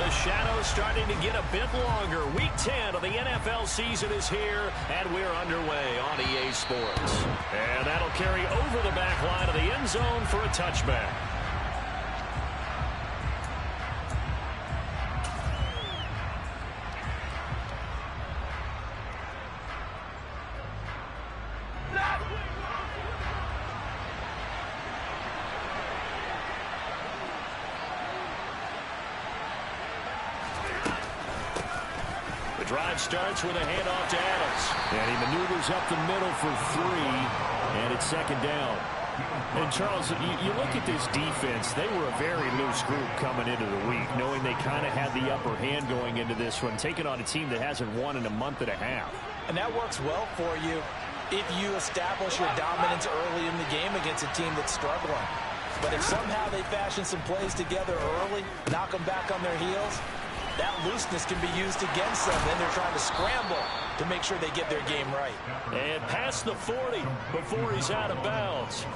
the shadows starting to get a bit longer. Week 10 of the NFL season is here, and we're underway on EA Sports. And that'll carry over the back line of the end zone for a touchback. Drive starts with a handoff to Adams. And he maneuvers up the middle for 3, and it's second down. And, Charles, you look at this defense, they were a very loose group coming into the week, knowing they kind of had the upper hand going into this one, taking on a team that hasn't won in a month and a half. And that works well for you if you establish your dominance early in the game against a team that's struggling. But if somehow they fashion some plays together early, knock them back on their heels, that looseness can be used against them. Then they're trying to scramble to make sure they get their game right. And past the 40 before he's out of bounds.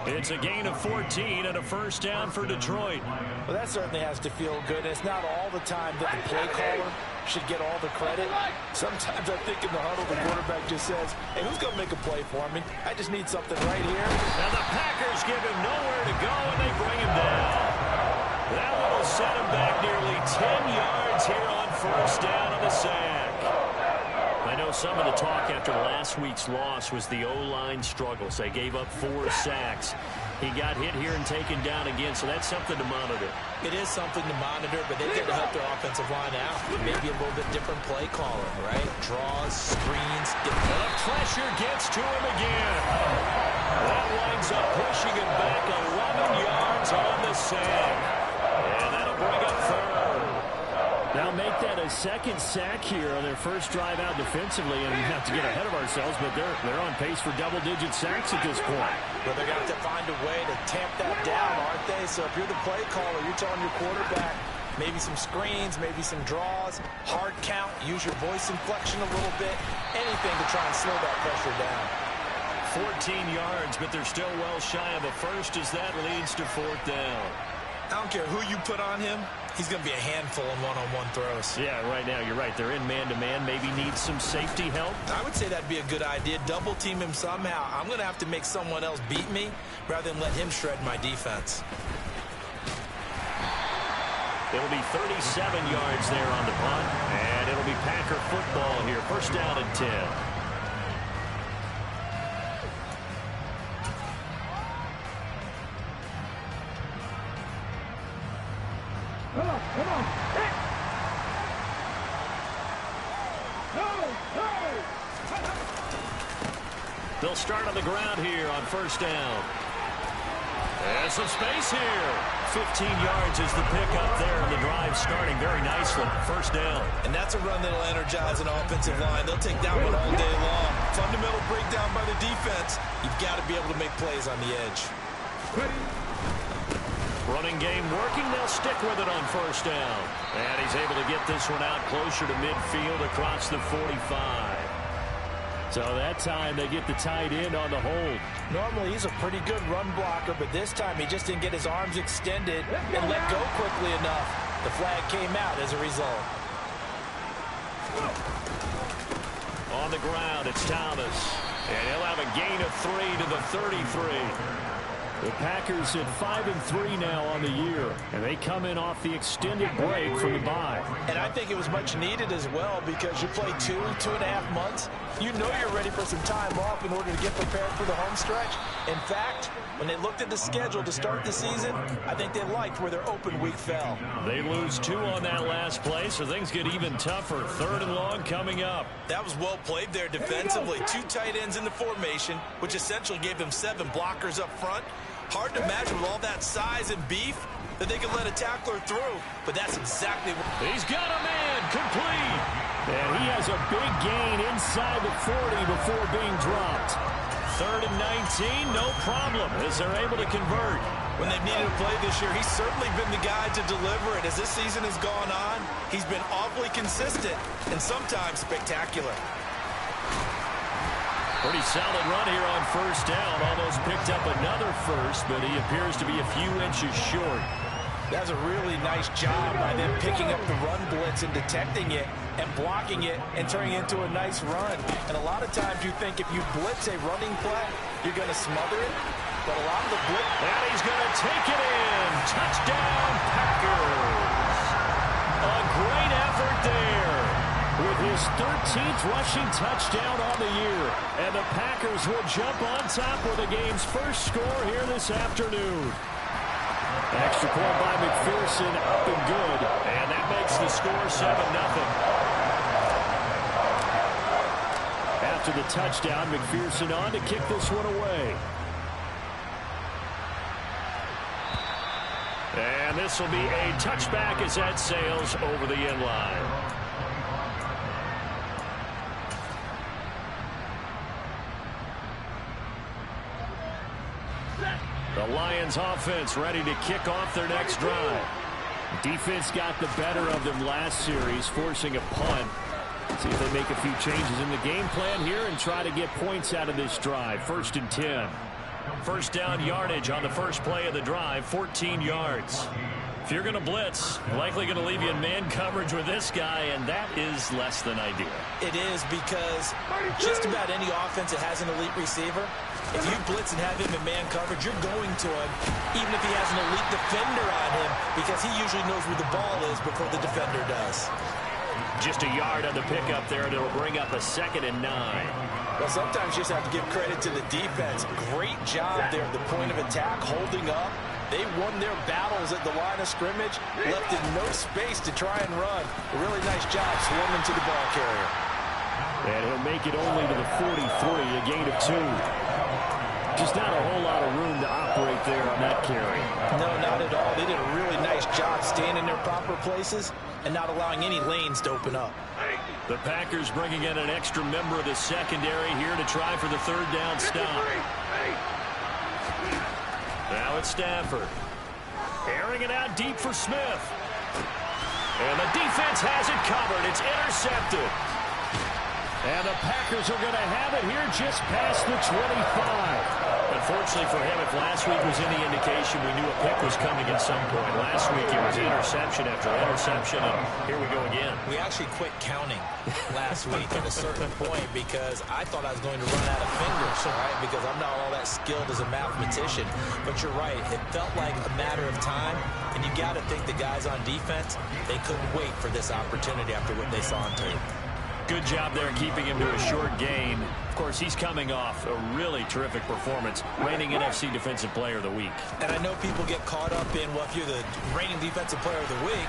It's a gain of 14 and a first down for Detroit. Well, that certainly has to feel good. It's not all the time that the play caller should get all the credit. Sometimes I think in the huddle, the quarterback just says, hey, who's going to make a play for me? I just need something right here. And the Packers give him nowhere to go, and they bring him down. That one will set him back nearly 10 yards here on first down on the sack. I know some of the talk after last week's loss was the O-line struggles. They gave up 4 sacks. He got hit here and taken down again, so that's something to monitor. It is something to monitor, but they've got to help their offensive line out. Maybe a little bit different play calling, right? Draws, screens. The pressure gets to him again. That winds up pushing him back 11 yards on the sack. And that'll bring up third. Now make that a second sack here on their first drive out defensively, and we have to get ahead of ourselves, but they're on pace for double-digit sacks at this point. But they're going to have to find a way to tamp that down, aren't they? So if you're the play caller, you're telling your quarterback maybe some screens, maybe some draws, hard count, use your voice inflection a little bit, anything to try and slow that pressure down. 14 yards, but they're still well shy of a first as that leads to fourth down. I don't care who you put on him. He's going to be a handful in one-on-one throws. Yeah, right now, you're right. They're in man-to-man. Maybe needs some safety help. I would say that'd be a good idea. Double team him somehow. I'm going to have to make someone else beat me rather than let him shred my defense. It'll be 37 yards there on the punt, and it'll be Packer football here. First down and 10. Come on. They'll start on the ground here on first down. And some space here. 15 yards is the pickup there, and the drive starting very nicely. First down. And that's a run that'll energize an offensive line. They'll take that one all day long. Fundamental breakdown by the defense. You've got to be able to make plays on the edge. Running game working. They'll stick with it on first down. And he's able to get this one out closer to midfield across the 45. So that time they get the tight end on the hold. Normally he's a pretty good run blocker, but this time he just didn't get his arms extended and let go quickly enough. The flag came out as a result. On the ground, it's Thomas. And he'll have a gain of 3 to the 33. The Packers at 5-3 now on the year, and they come in off the extended break from the bye. And I think it was much needed as well, because you play 2.5 months. You know you're ready for some time off in order to get prepared for the home stretch. In fact, when they looked at the schedule to start the season, I think they liked where their open week fell. They lose 2 on that last play, so things get even tougher. 3rd and long coming up. That was well played there defensively. 2 tight ends in the formation, which essentially gave them 7 blockers up front. Hard to imagine with all that size and beef that they could let a tackler through, but that's exactly what... He's got a man, complete. And he has a big gain inside the 40 before being dropped. 3rd and 19, no problem, as they're able to convert. When they've needed to play this year, he's certainly been the guy to deliver it. As this season has gone on, he's been awfully consistent and sometimes spectacular. Pretty solid run here on first down. Almost picked up another first, but he appears to be a few inches short. That's a really nice job by them picking up the run blitz and detecting it and blocking it and turning it into a nice run. And a lot of times you think if you blitz a running play, you're going to smother it. But a lot of the blitz... And he's going to take it in. Touchdown, Packers. A great effort there. With his 13th rushing touchdown on the year. And the Packers will jump on top with the game's first score here this afternoon. Extra point by McPherson, up and good. And that makes the score 7-0. After the touchdown, McPherson on to kick this one away. And this will be a touchback as that sails over the end line. The Lions offense ready to kick off their next drive. Defense got the better of them last series, forcing a punt. See if they make a few changes in the game plan here and try to get points out of this drive. 1st and 10. First down yardage on the first play of the drive, 14 yards. If you're going to blitz, likely going to leave you in man coverage with this guy, and that is less than ideal. It is, because just about any offense that has an elite receiver, if you blitz and have him in man coverage, you're going to him, even if he has an elite defender on him, because he usually knows where the ball is before the defender does. Just a yard on the pickup there, and it'll bring up a 2nd and 9. Well, sometimes you just have to give credit to the defense. Great job there at the point of attack, holding up. They won their battles at the line of scrimmage, left in no space to try and run. A really nice job swarming to the ball carrier. And he'll make it only to the 43, a gain of 2. Just not a whole lot of room to operate there on that carry. No, not at all. They did a really nice job staying in their proper places and not allowing any lanes to open up. The Packers bringing in an extra member of the secondary here to try for the 3rd down stop. Now it's Stafford. Airing it out deep for Smith. And the defense has it covered. It's intercepted. And the Packers are going to have it here just past the 25. Unfortunately for him, if last week was any indication, we knew a pick was coming at some point. Last week it was interception after interception, and here we go again. We actually quit counting last week at a certain point because I thought I was going to run out of fingers, right? Because I'm not all that skilled as a mathematician. But you're right. It felt like a matter of time, and you got to think the guys on defense, they couldn't wait for this opportunity after what they saw on tape. Good job there keeping him to a short gain. Of course, he's coming off a really terrific performance, reigning NFC Defensive Player of the Week. And I know people get caught up in, well, if you're the reigning Defensive Player of the Week,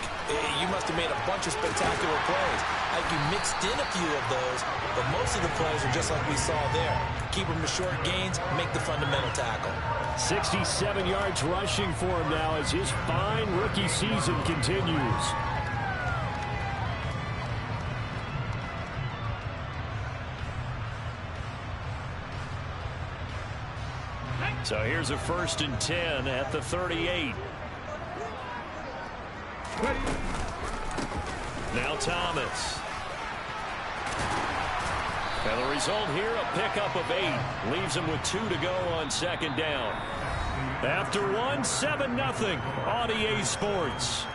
you must have made a bunch of spectacular plays. Like you mixed in a few of those, but most of the plays are just like we saw there. Keep them to short gains, make the fundamental tackle. 67 yards rushing for him now as his fine rookie season continues. So here's a 1st and 10 at the 38. Now Thomas. And the result here, a pickup of 8. Leaves him with 2 to go on 2nd down. After 1, 7-0 on EA Sports.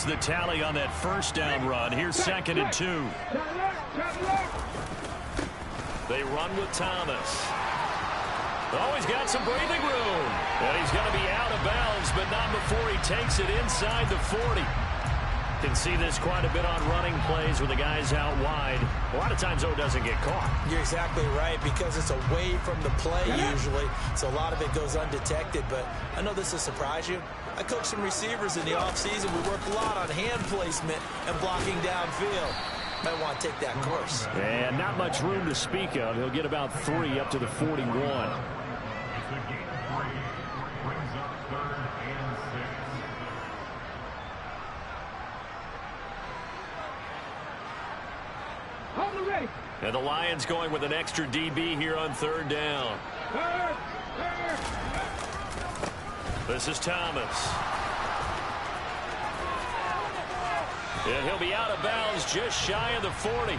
The tally on that 1st down run. Here's 2nd and 2. They run with Thomas. Oh, he's got some breathing room. And he's going to be out of bounds, but not before he takes it inside the 40. Can see this quite a bit on running plays with the guys out wide. A lot of times, doesn't get caught. You're exactly right, because it's away from the play usually, so a lot of it goes undetected. But I know this will surprise you. I coach some receivers in the offseason. We work a lot on hand placement and blocking downfield. Might want to take that course. And not much room to speak of. He'll get about 3 up to the 41. And the Lions going with an extra DB here on 3rd down. This is Thomas. And he'll be out of bounds just shy of the 40.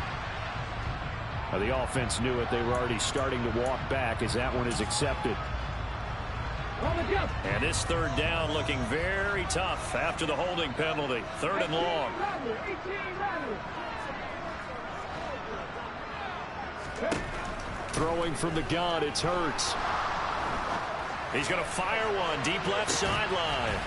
The offense knew it. They were already starting to walk back as that one is accepted. And this third down looking very tough after the holding penalty. 3rd and long. Throwing from the gun, it's Hurts. He's going to fire one deep left sideline.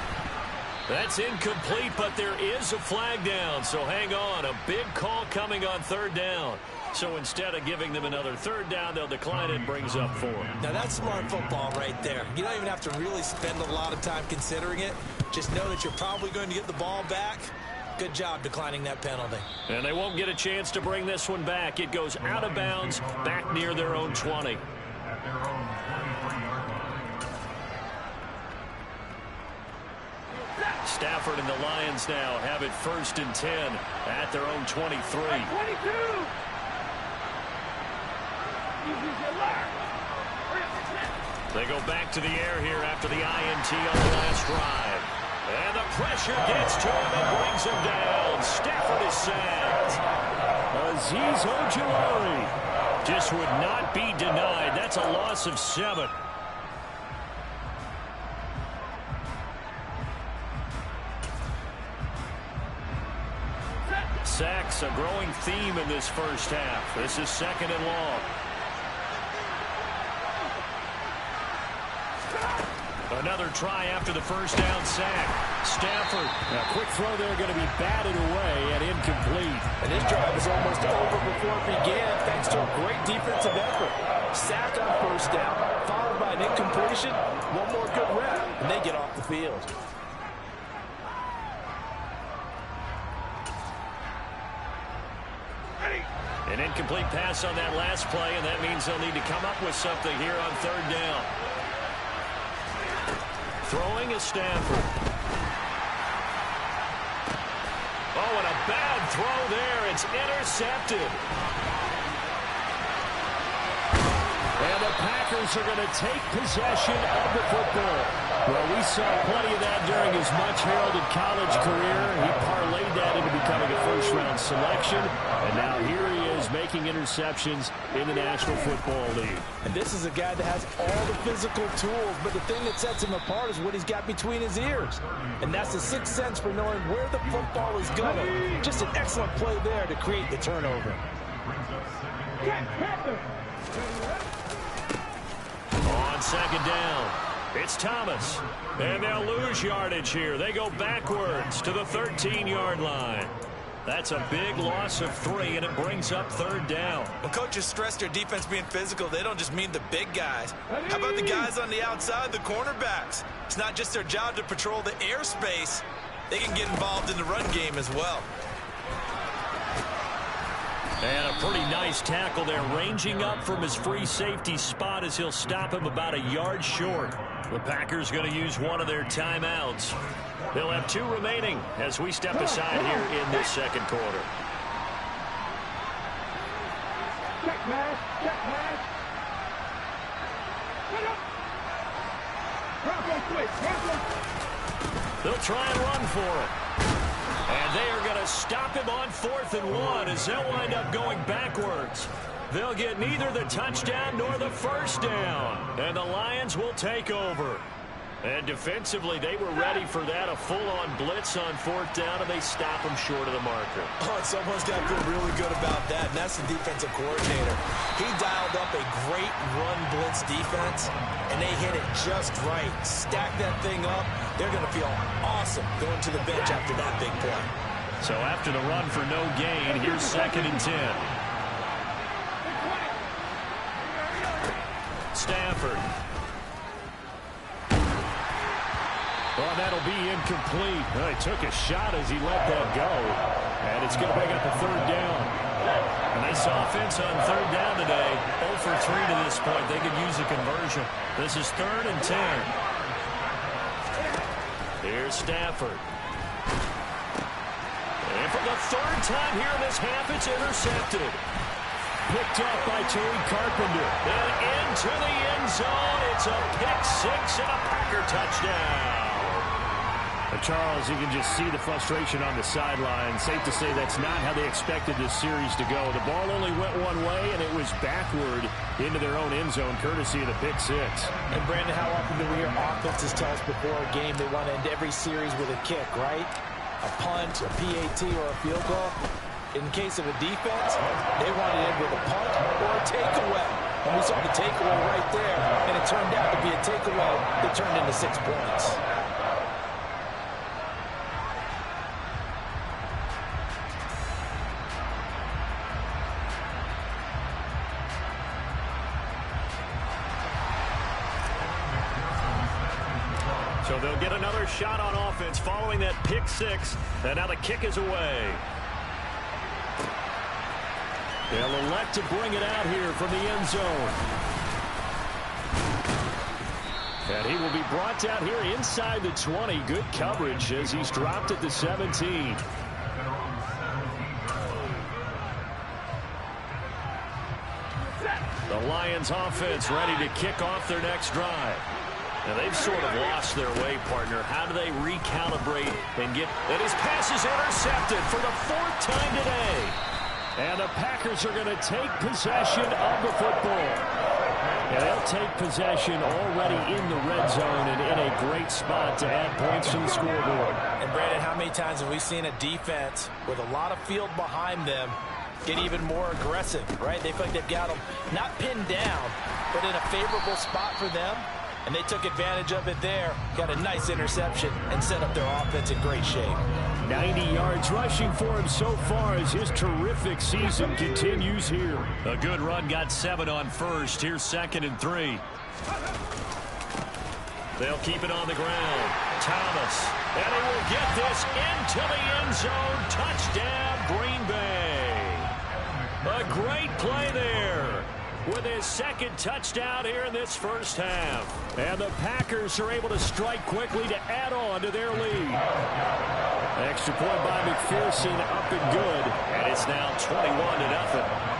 That's incomplete, but there is a flag down, so hang on. A big call coming on 3rd down. So instead of giving them another 3rd down, they'll decline it and brings up 4. Now that's smart football right there. You don't even have to really spend a lot of time considering it. Just know that you're probably going to get the ball back. Good job declining that penalty. And they won't get a chance to bring this one back. It goes out of bounds back near their own 20. Stafford and the Lions now have it 1st and 10 at their own 23. They go back to the air here after the INT on the last drive. And the pressure gets to him and brings him down. Stafford is sacked. Azeez Ojulari just would not be denied. That's a loss of 7. Sacks a growing theme in this first half. This is 2nd and long. Another try after the first down sack. Stafford. A quick throw there going to be batted away and incomplete. And this drive was almost over before it began thanks to a great defensive effort. Sack on 1st down, followed by an incompletion. One more good rep, and they get off the field. An incomplete pass on that last play, and that means they'll need to come up with something here on 3rd down. Throwing is Stafford. Oh, and a bad throw there. It's intercepted. And the Packers are going to take possession of the football. Well, we saw plenty of that during his much-heralded college career. He parlayed that into becoming a first-round selection. And now here he is making interceptions in the National Football League. And this is a guy that has all the physical tools, but the thing that sets him apart is what he's got between his ears. And that's the 6th sense for knowing where the football is going. Just an excellent play there to create the turnover. On 2nd down, it's Thomas. And they'll lose yardage here. They go backwards to the 13-yard line. That's a big loss of 3, and it brings up 3rd down. When coaches stress their defense being physical, they don't just mean the big guys. How about the guys on the outside, the cornerbacks? It's not just their job to patrol the airspace. They can get involved in the run game as well. And a pretty nice tackle there, ranging up from his free safety spot as he'll stop him about a yard short. The Packers going to use one of their timeouts. They'll have 2 remaining as we step aside here in this 2nd quarter. Check man, check man. They'll try and run for it. And they are going to stop him on 4th and 1 as they'll wind up going backwards. They'll get neither the touchdown nor the first down. And the Lions will take over. And defensively, they were ready for that, a full-on blitz on 4th down, and they stop them short of the marker. Oh, and someone's got to feel really good about that, and that's the defensive coordinator. He dialed up a great run blitz defense, and they hit it just right. Stack that thing up. They're going to feel awesome going to the bench after that big play. So after the run for no gain, here's 2nd and 10. Stafford. Oh, that'll be incomplete. Well, he took a shot as he let that go. And it's going to bring up a 3rd down. A nice offense on 3rd down today. 0 for 3 to this point. They could use a conversion. This is 3rd and 10. Here's Stafford. And for the 3rd time here in this half, it's intercepted. Picked up by Tariq Carpenter. And into the end zone. It's a pick 6 and a Packer touchdown. Charles, you can just see the frustration on the sideline. Safe to say that's not how they expected this series to go. The ball only went one way, and it was backward into their own end zone, courtesy of the pick six. And, Brandon, how often do we hear offenses tell us before a game they want to end every series with a kick, right? A punt, a PAT, or a field goal. In case of a defense, they want to end with a punt or a takeaway. And we saw the takeaway right there, and it turned out to be a takeaway that turned into 6 points. So they'll get another shot on offense following that pick six. And now the kick is away. They'll elect to bring it out here from the end zone. And he will be brought down here inside the 20. Good coverage as he's dropped at the 17. The Lions offense ready to kick off their next drive. Now, they've sort of lost their way, partner. How do they recalibrate and get... And his pass is intercepted for the 4th time today. And the Packers are going to take possession of the football. And they'll take possession already in the red zone and in a great spot to add points to the scoreboard. And, Brandon, how many times have we seen a defense with a lot of field behind them get even more aggressive, right? They feel like they've got them not pinned down, but in a favorable spot for them. And they took advantage of it there, got a nice interception, and set up their offense in great shape. 90 yards rushing for him so far as his terrific season continues here. A good run, got 7 on first. Here's 2nd and 3. They'll keep it on the ground. Thomas, and he will get this into the end zone. Touchdown, Green Bay. A great play there with his 2nd touchdown here in this first half. And the Packers are able to strike quickly to add on to their lead. Extra point by McPherson, up and good. And it's now 21-0.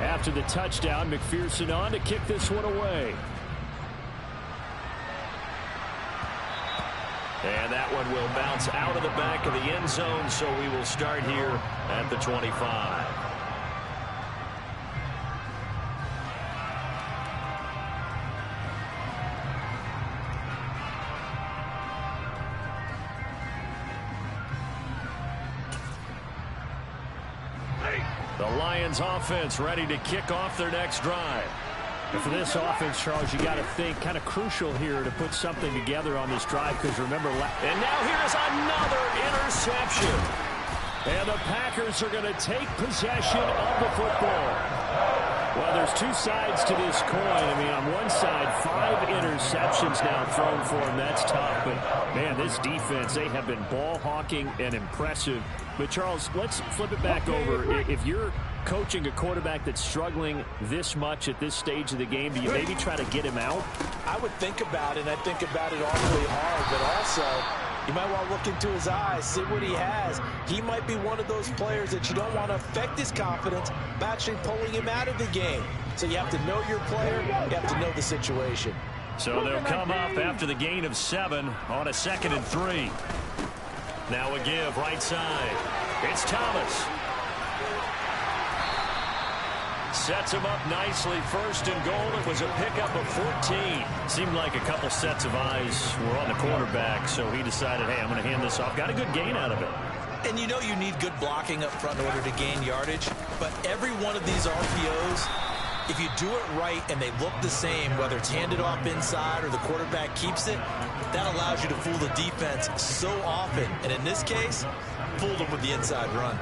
After the touchdown, McPherson on to kick this one away. And that one will bounce out of the back of the end zone, so we will start here at the 25. The Lions offense ready to kick off their next drive. And for this offense, Charles, you got to think kind of crucial here to put something together on this drive, because remember, and now here is another interception. And the Packers are going to take possession of the football. Well, there's 2 sides to this coin. I mean, on one side, 5 interceptions now thrown for him. That's tough. But, man, this defense, they have been ball hawking and impressive. But, Charles, let's flip it back over. If you're coaching a quarterback that's struggling this much at this stage of the game, do you maybe try to get him out? I would think about it, and I think about it awfully hard, but also you might want to look into his eyes, see what he has. He might be one of those players that you don't want to affect his confidence by actually pulling him out of the game. So you have to know your player, you have to know the situation. So they'll come up after the gain of 7 on a 2nd and 3. Now a give right side. It's Thomas. Sets him up nicely. 1st and goal. It was a pickup of 14. Seemed like a couple sets of eyes were on the quarterback, so he decided, hey, I'm going to hand this off. Got a good gain out of it. And you know you need good blocking up front in order to gain yardage, but every one of these RPOs, if you do it right and they look the same, whether it's handed off inside or the quarterback keeps it, that allows you to fool the defense so often. And in this case, fooled them with the inside run.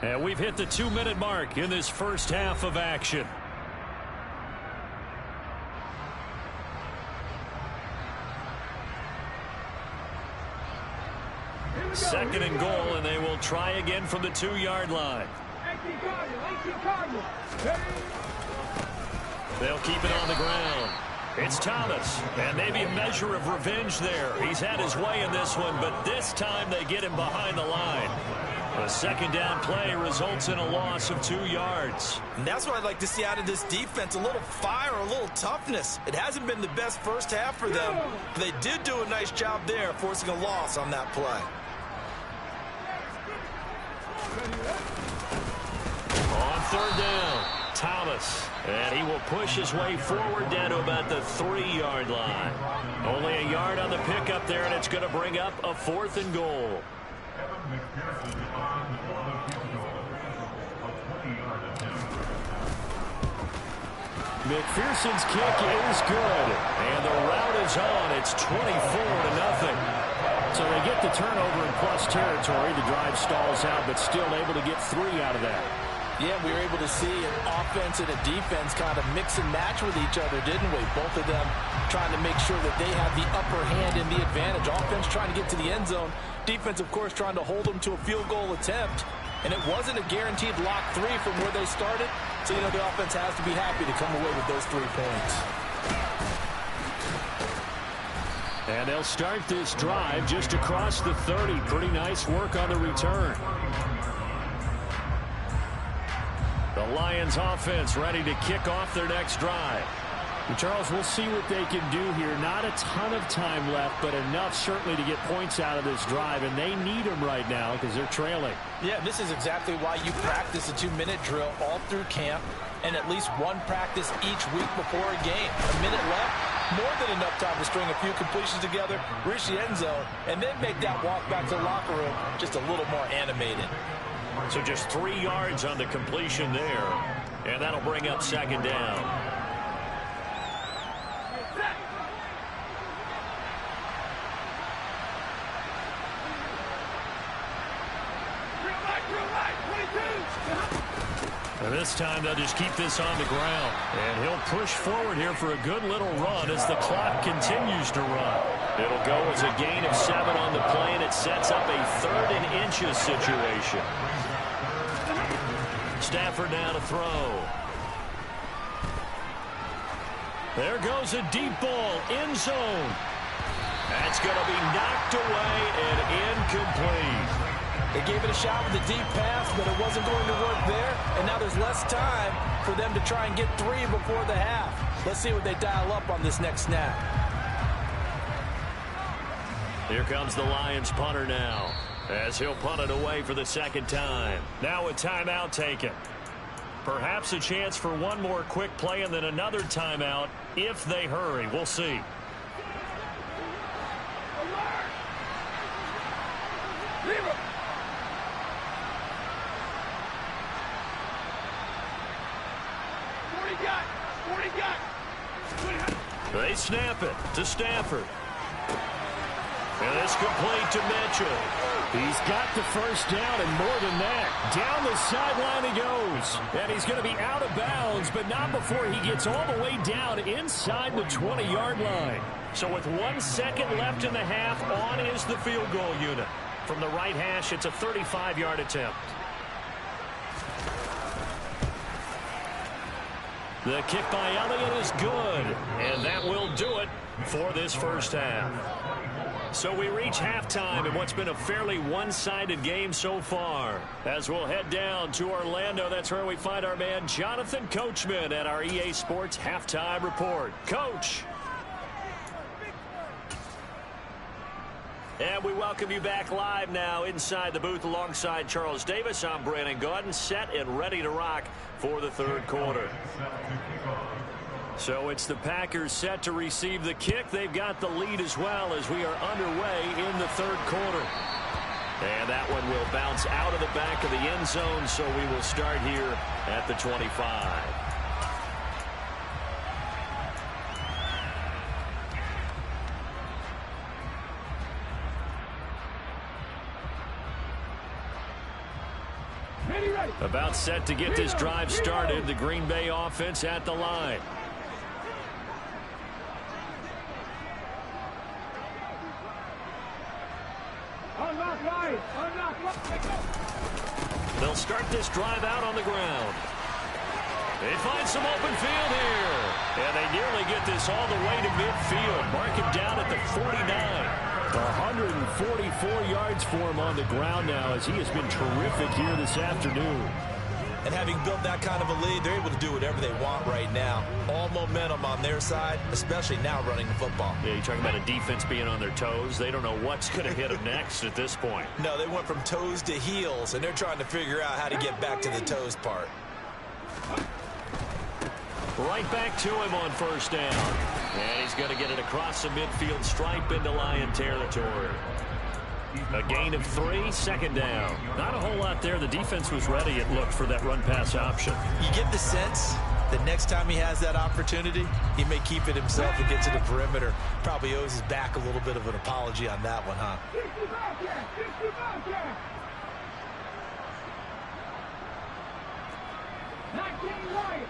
And we've hit the 2-minute mark in this first half of action. Second and goal, and they will will try again from the 2-yard line. They'll keep it on the ground. It's Thomas, and maybe a measure of revenge there. He's had his way in this one, but this time they get him behind the line. A second down play results in a loss of 2 yards. And that's what I'd like to see out of this defense, a little fire, a little toughness. It hasn't been the best first half for them. They did do a nice job there, forcing a loss on that play. On third down, Thomas. And he will push his way forward down to about the 3-yard line. Only a yard on the pickup there, and it's going to bring up a 4th and goal. McPherson's kick is good. And the route is on. It's 24-0. So they get the turnover in plus territory. The drive stalls out, but still able to get 3 out of that. Yeah, we were able to see an offense and a defense kind of mix and match with each other, didn't we? Both of them trying to make sure that they have the upper hand and the advantage. Offense trying to get to the end zone. Defense, of course, trying to hold them to a field goal attempt. And it wasn't a guaranteed lock 3 from where they started. So, you know, the offense has to be happy to come away with those 3 points. And they'll start this drive just across the 30. Pretty nice work on the return. The Lions offense ready to kick off their next drive. And Charles, we'll see what they can do here. Not a ton of time left, but enough certainly to get points out of this drive, and they need them right now because they're trailing. Yeah, this is exactly why you practice a 2-minute drill all through camp and at least one practice each week before a game. A minute left, more than enough time to string a few completions together, reach the end zone, and then make that walk back to the locker room just a little more animated. So just 3 yards on the completion there, and that'll bring up second down. And this time they'll just keep this on the ground. And he'll push forward here for a good little run as the clock continues to run. It'll go as a gain of 7 on the play, and it sets up a 3rd and inches situation. Stafford now to throw. There goes a deep ball, end zone. That's going to be knocked away and incomplete. They gave it a shot with a deep pass, but it wasn't going to work there. And now there's less time for them to try and get 3 before the half. Let's see what they dial up on this next snap. Here comes the Lions punter now, as he'll punt it away for the second time. Now a timeout taken. Perhaps a chance for one more quick play and then another timeout if they hurry. We'll see. They snap it to Stafford. And it's complete to Mitchell. He's got the first down, and more than that, down the sideline he goes. And he's going to be out of bounds, but not before he gets all the way down inside the 20-yard line. So with 1 second left in the half, on is the field goal unit. From the right hash, it's a 35-yard attempt. The kick by Elliott is good, and that will do it for this first half. So we reach halftime in what's been a fairly one-sided game so far. As we'll head down to Orlando, that's where we find our man Jonathan Coachman at our EA Sports Halftime Report. Coach. And we welcome you back live now inside the booth alongside Charles Davis. I'm Brandon Gaudin, set and ready to rock for the third quarter. So it's the Packers set to receive the kick. They've got the lead as well as we are underway in the third quarter. And that one will bounce out of the back of the end zone, so we will start here at the 25. About set to get this drive started. The Green Bay offense at the line. Unlock line! Unlock line! They'll start this drive out on the ground. They find some open field here. And they nearly get this all the way to midfield. Mark him down at the 49. 144 yards for him on the ground now as he has been terrific here this afternoon. And having built that kind of a lead, they're able to do whatever they want right now. All momentum on their side, especially now running the football. Yeah, you're talking about a defense being on their toes. They don't know what's going to hit them next at this point. No, they went from toes to heels, and they're trying to figure out how to get back to the toes part. Right back to him on first down. And he's going to get it across the midfield stripe into Lion territory. A gain of 3, second down. Not a whole lot there. The defense was ready, it looked, for that run-pass option. You get the sense that next time he has that opportunity, he may keep it himself and get to the perimeter. Probably owes his back a little bit of an apology on that one, huh? 19 Lions.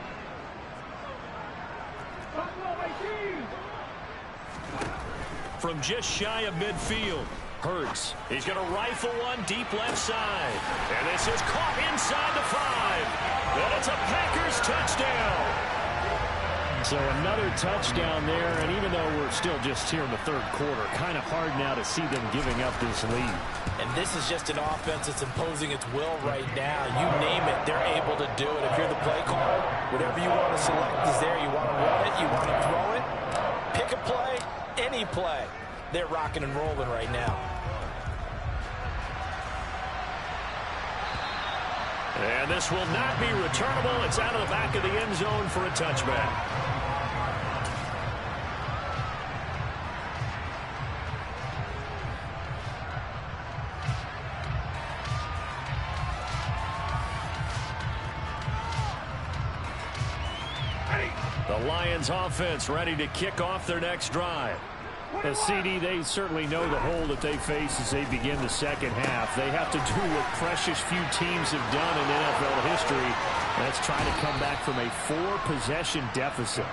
From just shy of midfield, Hurts. He's going to rifle one deep left side. And this is caught inside the 5. And it's a Packers touchdown. So another touchdown there, and even though we're still just here in the third quarter, kind of hard now to see them giving up this lead. And this is just an offense that's imposing its will right now. You name it, they're able to do it. If you're the play caller, whatever you want to select is there. You want to run it, you want to throw it, pick a play, any play. They're rocking and rolling right now. And this will not be returnable. It's out of the back of the end zone for a touchback. The Lions offense ready to kick off their next drive. As CD, they certainly know the hole that they face as they begin the second half. They have to do what precious few teams have done in NFL history. That's try to come back from a 4-possession deficit.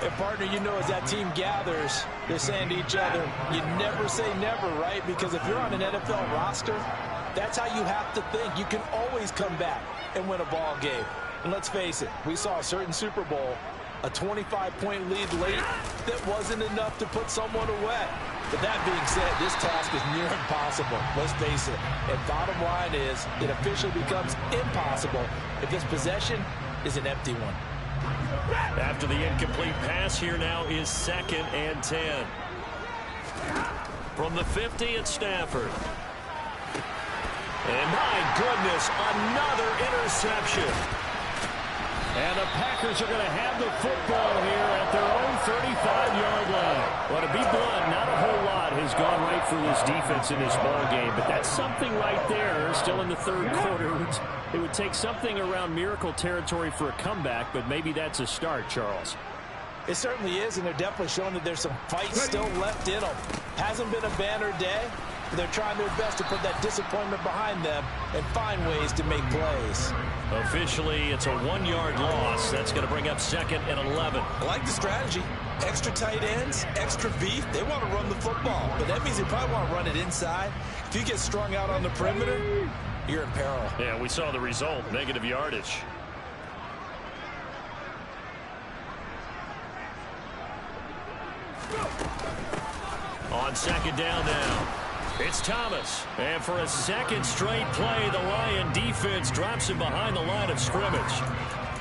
And partner, you know, as that team gathers, they're saying to each other, you never say never, right? Because if you're on an NFL roster, that's how you have to think. You can always come back and win a ball game. And let's face it, we saw a certain Super Bowl, a 25-point lead late that wasn't enough to put someone away. But that being said, this task is near impossible. Let's face it. And bottom line is, it officially becomes impossible if this possession is an empty one. After the incomplete pass, here now is 2nd and 10. From the 50, it's Stafford. And my goodness, another interception. And the Packers are going to have the football here at their own 35-yard line. Well, to be blunt, not a whole lot has gone right for this defense in this ball game, but that's something right there. Still in the third quarter. It would take something around miracle territory for a comeback, but maybe that's a start, Charles. It certainly is, and they're definitely showing that there's some fight still left in them. Hasn't been a banner day, but they're trying their best to put that disappointment behind them and find ways to make plays. Officially, it's a 1-yard loss. That's going to bring up 2nd and 11. I like the strategy. Extra tight ends, extra beef. They want to run the football, but that means they probably want to run it inside. If you get strung out on the perimeter, you're in peril. Yeah, we saw the result, negative yardage. On 2nd down now, it's Thomas. And for a second straight play, the Lion defense drops him behind the line of scrimmage.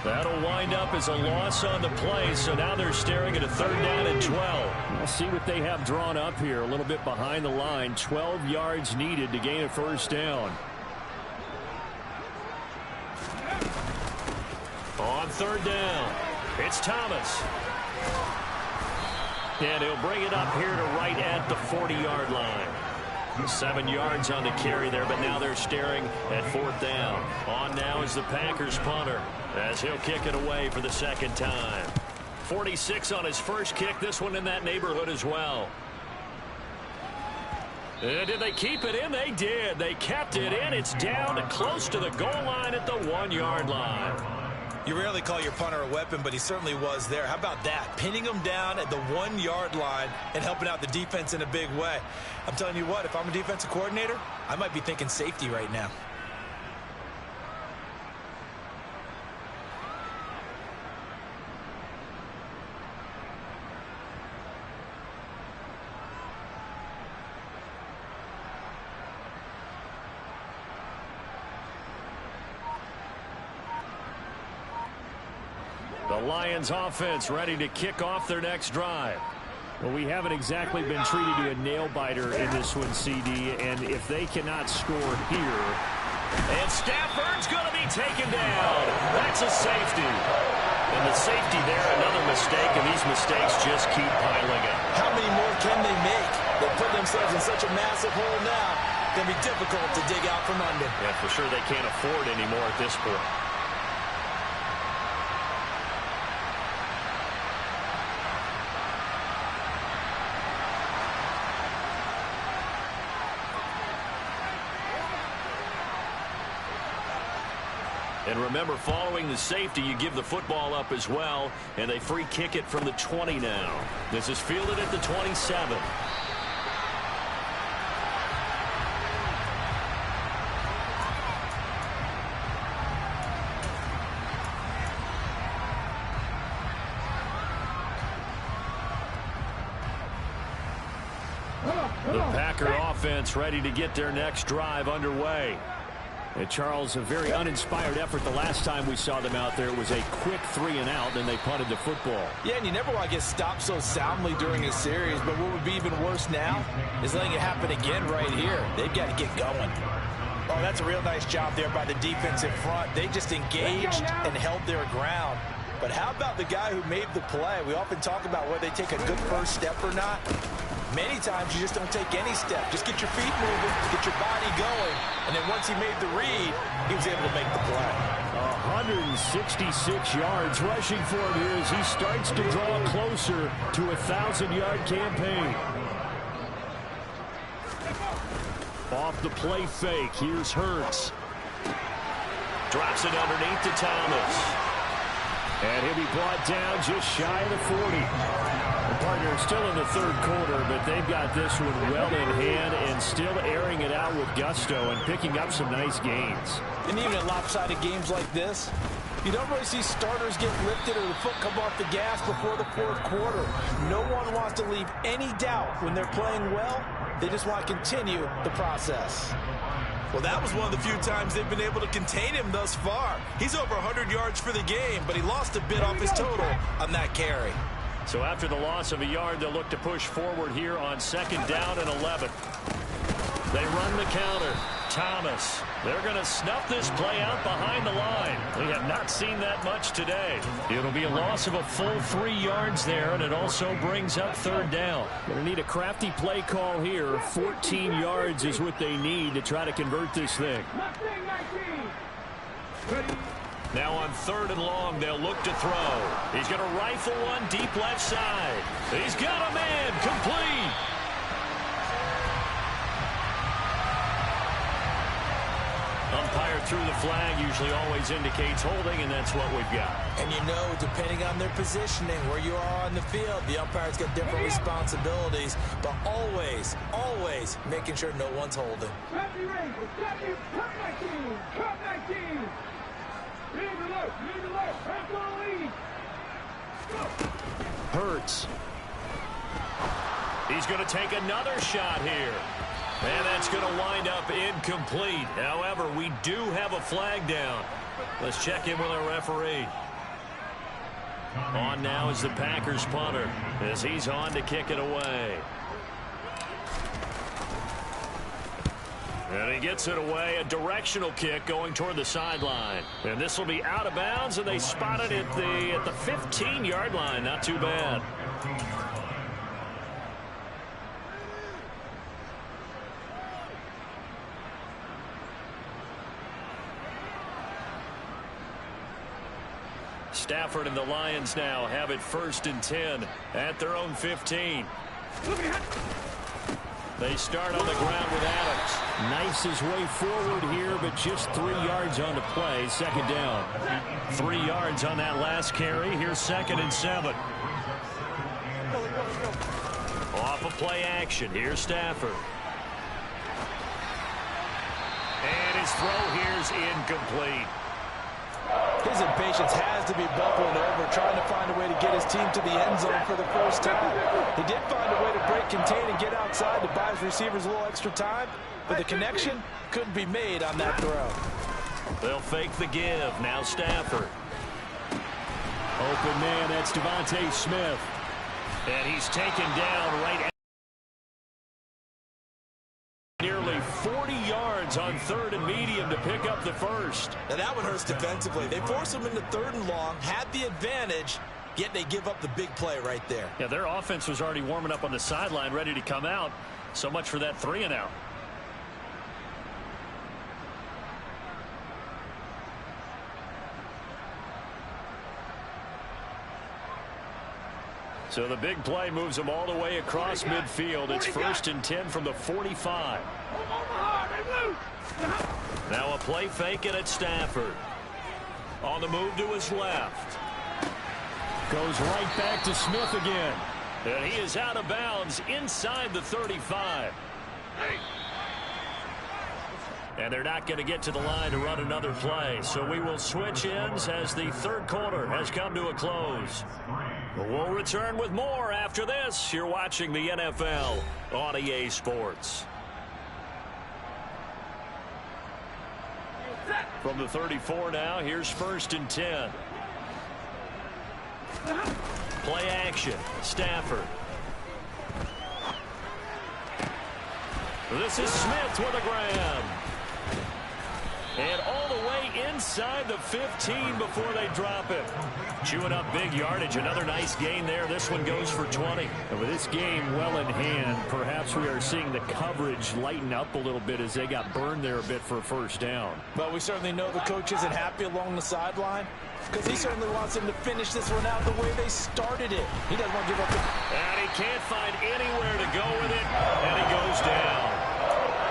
That'll wind up as a loss on the play, so now they're staring at a 3rd down and 12. We'll see what they have drawn up here, a little bit behind the line. 12 yards needed to gain a 1st down. On 3rd down, it's Thomas. And he'll bring it up here to right at the 40-yard line. 7 yards on the carry there, but now they're staring at 4th down. On now is the Packers punter, as he'll kick it away for the 2nd time. 46 on his first kick, this one in that neighborhood as well. And did they keep it in? They did. They kept it in. It's down close to the goal line at the 1-yard line. You rarely call your punter a weapon, but he certainly was there. How about that? Pinning him down at the 1-yard line and helping out the defense in a big way. I'm telling you what, if I'm a defensive coordinator, I might be thinking safety right now. The Lions offense ready to kick off their next drive. Well, we haven't exactly been treated to a nail-biter in this one, CD, and if they cannot score here... And Stafford's going to be taken down. That's a safety. And the safety there, another mistake, and these mistakes just keep piling up. How many more can they make? They put themselves in such a massive hole now. It's going to be difficult to dig out from under. Yeah, for sure they can't afford anymore at this point. And remember, following the safety, you give the football up as well, and they free kick it from the 20 now. This is fielded at the 27. The Packer offense ready to get their next drive underway. And Charles, a very uninspired effort the last time we saw them out there. It was a quick 3-and-out, then they punted the football. Yeah, and you never want to get stopped so soundly during a series, but what would be even worse now is letting it happen again right here. They've got to get going. Oh, that's a real nice job there by the defensive front. They just engaged and held their ground. But how about the guy who made the play? We often talk about whether they take a good first step or not. Many times you just don't take any step. Just get your feet moving, get your body going, and then once he made the read, he was able to make the play. 166 yards rushing for him here as he starts to draw closer to a 1,000-yard campaign. Off the play fake, here's Hurts. Drops it underneath to Thomas. And he'll be brought down just shy of the 40. The partner still in the third quarter, but they've got this one well in hand and still airing it out with gusto and picking up some nice gains. And even in lopsided games like this, you don't really see starters get lifted or the foot come off the gas before the fourth quarter. No one wants to leave any doubt when they're playing well. They just want to continue the process. Well, that was one of the few times they've been able to contain him thus far. He's over 100 yards for the game, but he lost a bit off his total on that carry. So after the loss of a yard, they'll look to push forward here on 2nd down and 11. They run the counter. Thomas. They're going to snuff this play out behind the line. We have not seen that much today. It'll be a loss of a full 3 yards there, and it also brings up 3rd down. Going to need a crafty play call here. 14 yards is what they need to try to convert this thing. Now on 3rd and long, they'll look to throw. He's going to rifle one deep left side. He's got a man, complete. Umpire threw the flag, usually always indicates holding, and that's what we've got. And you know, depending on their positioning, where you are on the field, the umpire's got different responsibilities, but always, always making sure no one's holding. Hurts. He's going to take another shot here. And that's going to wind up incomplete. However, we do have a flag down. Let's check in with our referee. On now is the Packers punter as he's on to kick it away. And he gets it away, a directional kick going toward the sideline. And this will be out of bounds, and they spot it at the 15-yard line. Not too bad. Stafford and the Lions now have it 1st and 10 at their own 15. They start on the ground with Adams. Nice his way forward here, but just 3 yards on the play. 2nd down. 3 yards on that last carry. Here's 2nd and 7. Off of play action. Here's Stafford. And his throw here's incomplete. His impatience has to be bubbling over, trying to find a way to get his team to the end zone for the first time. He did find a way to break, contain, and get outside to buy his receivers a little extra time, but the connection couldn't be made on that throw. They'll fake the give. Now Stafford. Open man, that's Devontae Smith. And he's taken down right at nearly 40 yards on 3rd and medium to pick up the first. Now that one hurts defensively. They force him into 3rd and long, had the advantage, yet they give up the big play right there. Yeah, their offense was already warming up on the sideline, ready to come out. So much for that 3-and-out. So the big play moves them all the way across midfield. It's 1st and 10 from the 45. Now a play fake and it's Stafford. On the move to his left. Goes right back to Smith again. And he is out of bounds inside the 35. And they're not going to get to the line to run another play. So we will switch ends as the 3rd quarter has come to a close. We'll return with more after this. You're watching the NFL on EA Sports. From the 34 now, here's 1st and 10. Play action. Stafford. This is Smith with a grab. And all the way inside the 15 before they drop it. Chewing up big yardage. Another nice gain there. This one goes for 20. And with this game well in hand, perhaps we are seeing the coverage lighten up a little bit as they got burned there a bit for a 1st down. But we certainly know the coach isn't happy along the sideline because he certainly wants them to finish this one out the way they started it. He doesn't want to give up. And he can't find anywhere to go with it. And he goes down.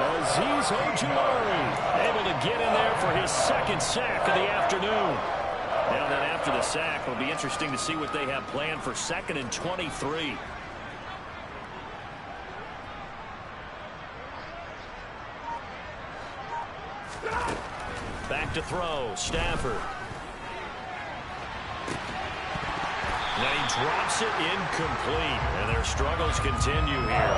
Azeez Ojulari able to get in there for his 2nd sack of the afternoon. Now then after the sack, it'll be interesting to see what they have planned for 2nd and 23. Back to throw. Stafford. Now he drops it incomplete. And their struggles continue here.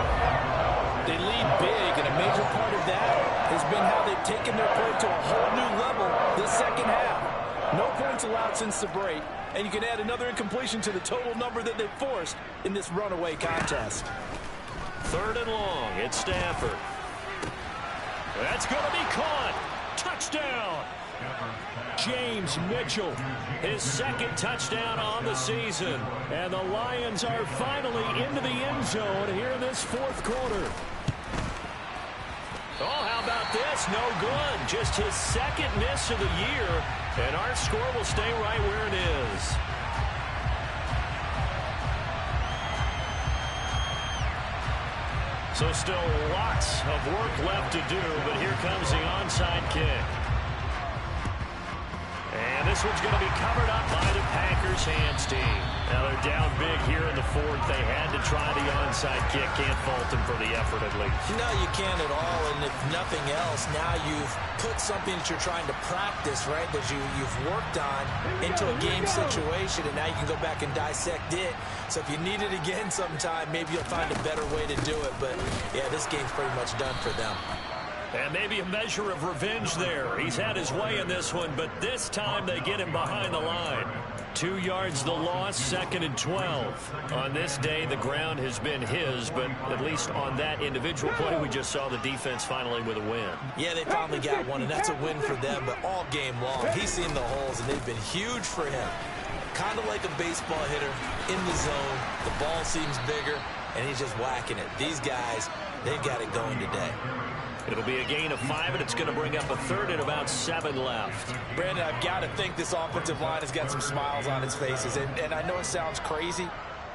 They lead big, and a major part of that has been how they've taken their play to a whole new level this 2nd half. No points allowed since the break, and you can add another incompletion to the total number that they've forced in this runaway contest. 3rd and long. It's Stafford. That's going to be caught. Touchdown. James Mitchell, his 2nd touchdown on the season. And the Lions are finally into the end zone here in this 4th quarter. Oh, how about this? No good. Just his 2nd miss of the year. And our score will stay right where it is. So still lots of work left to do, but here comes the onside kick. And this one's going to be covered up by the Packers hands team. Now they're down big here in the 4th. They had to try the onside kick. Can't fault them for the effort at least. No, you can't at all. And if nothing else, now you've put something that you're trying to practice, right, that you've worked on into a game situation, and now you can go back and dissect it. So if you need it again sometime, maybe you'll find a better way to do it. But, yeah, this game's pretty much done for them. And maybe a measure of revenge there. He's had his way in this one, but this time they get him behind the line. 2 yards the loss, 2nd and 12. On this day, the ground has been his, but at least on that individual play, we just saw the defense finally with a win. Yeah, they finally got one, and that's a win for them, but all game long, he's seen the holes, and they've been huge for him. Kind of like a baseball hitter in the zone. The ball seems bigger, and he's just whacking it. These guys, they've got it going today. It'll be a gain of 5, and it's going to bring up a 3rd and about 7 left. Brandon, I've got to think this offensive line has got some smiles on its faces. And I know it sounds crazy,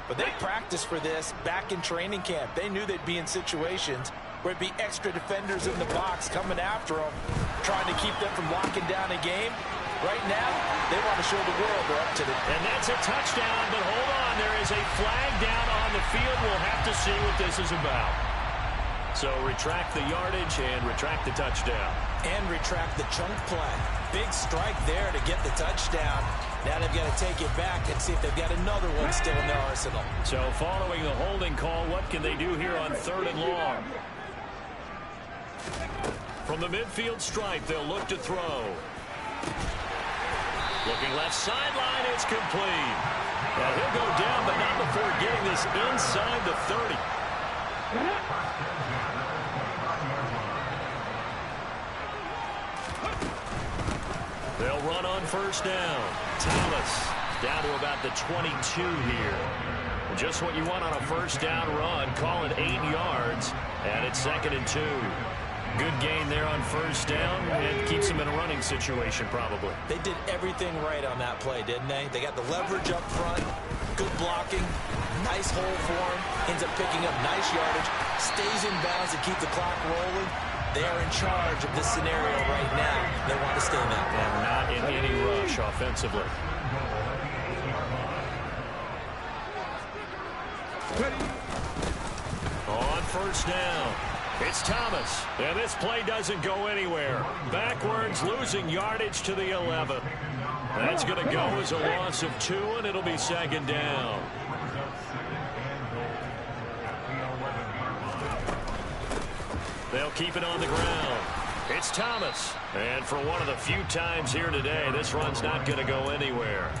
but they practiced for this back in training camp. They knew they'd be in situations where it'd be extra defenders in the box coming after them, trying to keep them from locking down a game. Right now, they want to show the world they're up to it. And that's a touchdown, but hold on. There is a flag down on the field. We'll have to see what this is about. So retract the yardage and retract the touchdown. And retract the chunk play. Big strike there to get the touchdown. Now they've got to take it back and see if they've got another one still in their arsenal. So following the holding call, what can they do here on 3rd and long? From the midfield stripe, they'll look to throw. Looking left sideline, it's complete. Now he'll go down, but not before getting this inside the 30. They'll run on first down. Thomas down to about the 22 here. Just what you want on a first down run. Call it 8 yards, and it's 2nd and 2. Good gain there on first down, and keeps them in a running situation probably. They did everything right on that play, didn't they? They got the leverage up front, good blocking, nice hole for him, ends up picking up nice yardage, stays in bounds to keep the clock rolling. They are in charge of this scenario right now. They want to stay that way. And not in any rush offensively. On first down, it's Thomas, and this play doesn't go anywhere. Backwards, losing yardage to the 11. That's going to go as a loss of 2, and it'll be 2nd down. They'll keep it on the ground. It's Thomas, and for one of the few times here today, this run's not going to go anywhere.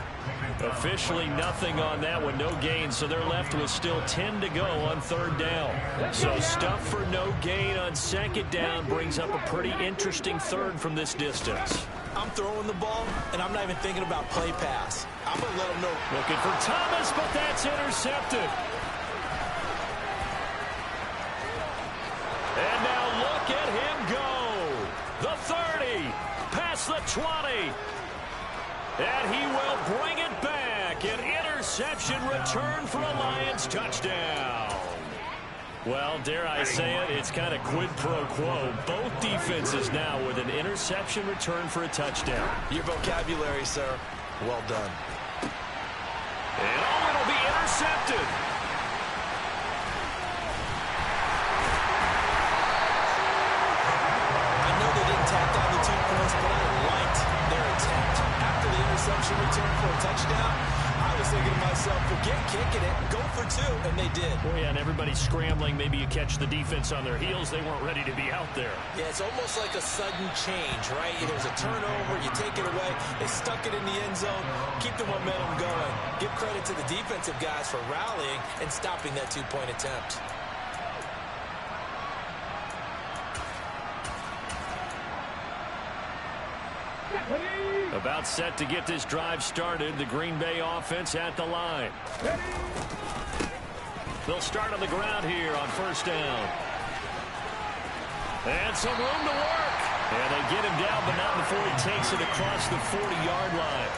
Officially nothing on that one, no gain, so they're left with still 10 to go on 3rd down. So stuff for no gain on 2nd down brings up a pretty interesting 3rd from this distance. I'm throwing the ball, and I'm not even thinking about play pass. I'm going to let them know. Looking for Thomas, but that's intercepted. And now look at him go. The 30, past the 20. And he will bring it back. An interception return for a Lions touchdown. Well, dare I say it, it's kind of quid pro quo. Both defenses now with an interception return for a touchdown. Your vocabulary, sir. Well done. And oh, it'll be intercepted. I know they didn't tack on the 2 points, but I liked their attempt. After the interception return for a touchdown, I was thinking to myself, forget kicking it, go for 2, and they did. Oh, yeah, and everybody's scrambling. Maybe you catch the defense on their heels. They weren't ready to be out there. Yeah, it's almost like a sudden change, right? There's a turnover, you take it away, they stuck it in the end zone, keep the momentum going. Give credit to the defensive guys for rallying and stopping that 2-point attempt. About set to get this drive started. The Green Bay offense at the line. They'll start on the ground here on first down. And some room to work. And they get him down, but not before he takes it across the 40-yard line.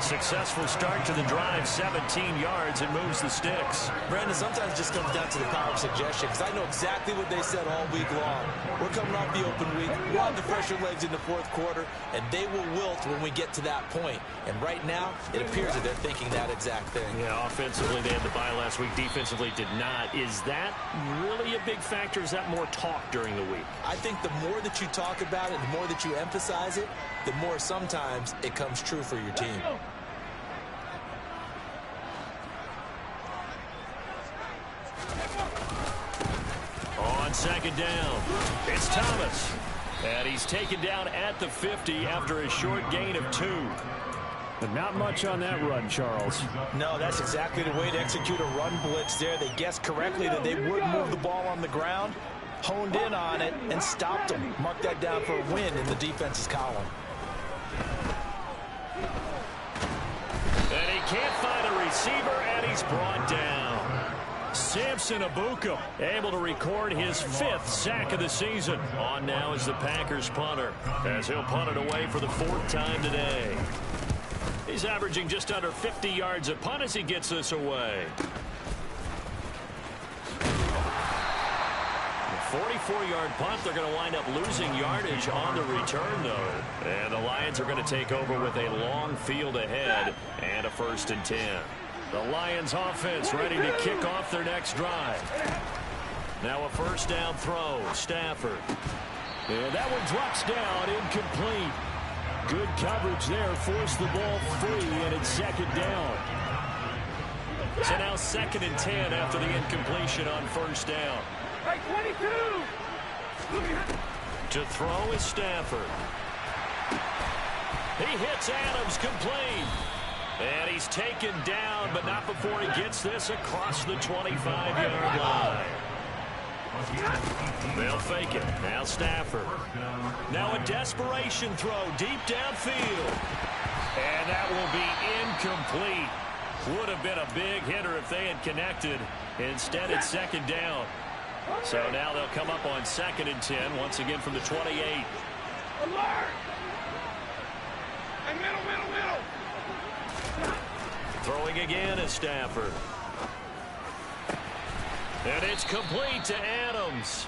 Successful start to the drive, 17 yards, and moves the sticks. Brandon, sometimes it just comes down to the power of suggestion, because I know exactly what they said all week long. We're coming off the open week. We'll have the fresher legs in the 4th quarter, and they will wilt when we get to that point. And right now, it appears that they're thinking that exact thing. Yeah, offensively, they had the bye last week. Defensively, did not. Is that really a big factor? Is that more talk during the week? I think the more that you talk about it, the more that you emphasize it, the more sometimes it comes true for your team. On 2nd down, it's Thomas. And he's taken down at the 50 after a short gain of 2. But not much on that run, Charles. No, that's exactly the way to execute a run blitz there. They guessed correctly that they would move the ball on the ground, honed in on it, and stopped them. Mark that down for a win in the defense's column. And he can't find a receiver, and he's brought down. Samson Abuka able to record his 5th sack of the season. On now is the Packers punter, as he'll punt it away for the 4th time today. He's averaging just under 50 yards a punt as he gets this away. 44-yard punt. They're going to wind up losing yardage on the return, though. And the Lions are going to take over with a long field ahead and a 1st and 10. The Lions offense ready to kick off their next drive. Now a first down throw. Stafford. And that one drops down, incomplete. Good coverage there. Forced the ball free, and it's 2nd down. So now 2nd and 10 after the incompletion on first down. Hey, 22! To throw is Stafford. He hits Adams complete. And he's taken down, but not before he gets this across the 25-yard line. They'll fake it. Now Stafford. Now a desperation throw deep downfield. And that will be incomplete. Would have been a big hitter if they had connected. Instead, it's second down. So now they'll come up on 2nd and 10, once again from the 28. Alert! Hey, middle. Throwing again is Stafford. And it's complete to Adams.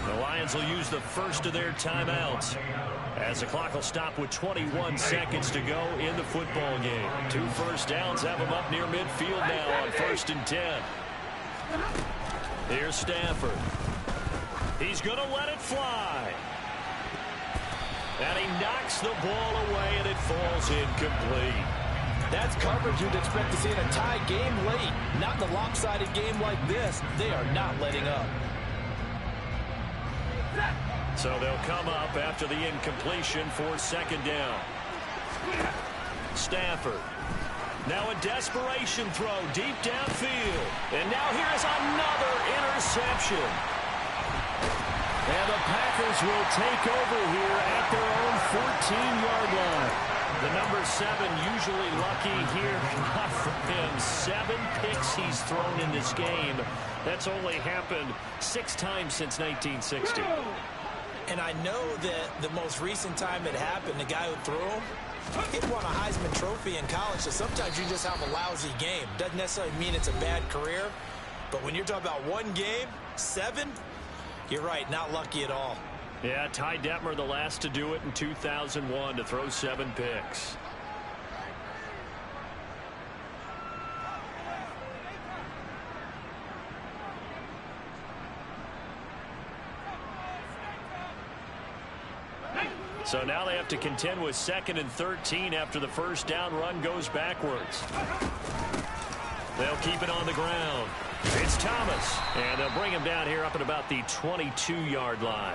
The Lions will use the first of their timeouts, as the clock will stop with 21 seconds to go in the football game. 2 first downs have them up near midfield now on 1st and 10. Here's Stafford. He's going to let it fly. And he knocks the ball away, and it falls incomplete. That's coverage you'd expect to see in a tie game late. Not in a lopsided game like this. They are not letting up. So they'll come up after the incompletion for 2nd down. Stafford. Now a desperation throw deep downfield. And now here is another interception. And the Packers will take over here at their own 14-yard line. The number 7 usually lucky here. Not for him. 7 picks he's thrown in this game. That's only happened 6 times since 1960. And I know that the most recent time it happened, the guy who threw him, he won a Heisman Trophy in college, so sometimes you just have a lousy game. Doesn't necessarily mean it's a bad career, but when you're talking about one game, 7, you're right, not lucky at all. Yeah, Ty Detmer, the last to do it in 2001, to throw 7 picks. So now they have to contend with 2nd and 13 after the first down run goes backwards. They'll keep it on the ground. It's Thomas, and they'll bring him down here up at about the 22-yard line.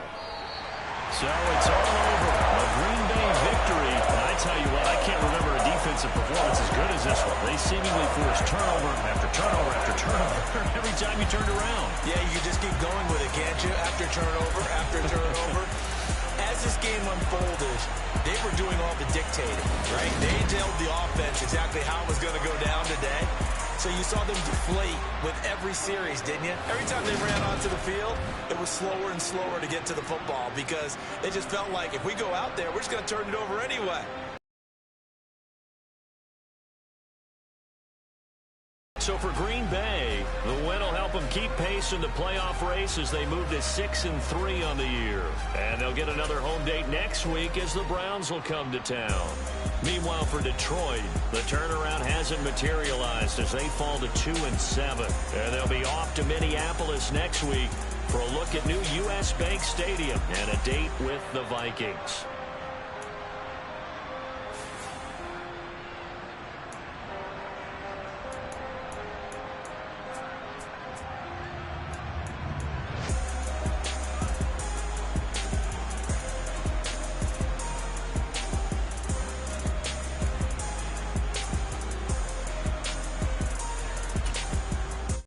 So it's all over. A Green Bay victory. And I tell you what, I can't remember a defensive performance as good as this one. They seemingly forced turnover after turnover after turnover every time you turned around. Yeah, you can just keep going with it, can't you? After turnover. As this game unfolded, they were doing all the dictating, right? They told the offense exactly how it was going to go down today. So you saw them deflate with every series, didn't you? Every time they ran onto the field, it was slower and slower to get to the football because they just felt like if we go out there, we're just going to turn it over anyway. So for Green Bay, the win will help them keep pace in the playoff race as they move to 6-3 on the year. And they'll get another home date next week as the Browns will come to town. Meanwhile, for Detroit, the turnaround hasn't materialized as they fall to 2-7. And they'll be off to Minneapolis next week for a look at new U.S. Bank Stadium and a date with the Vikings.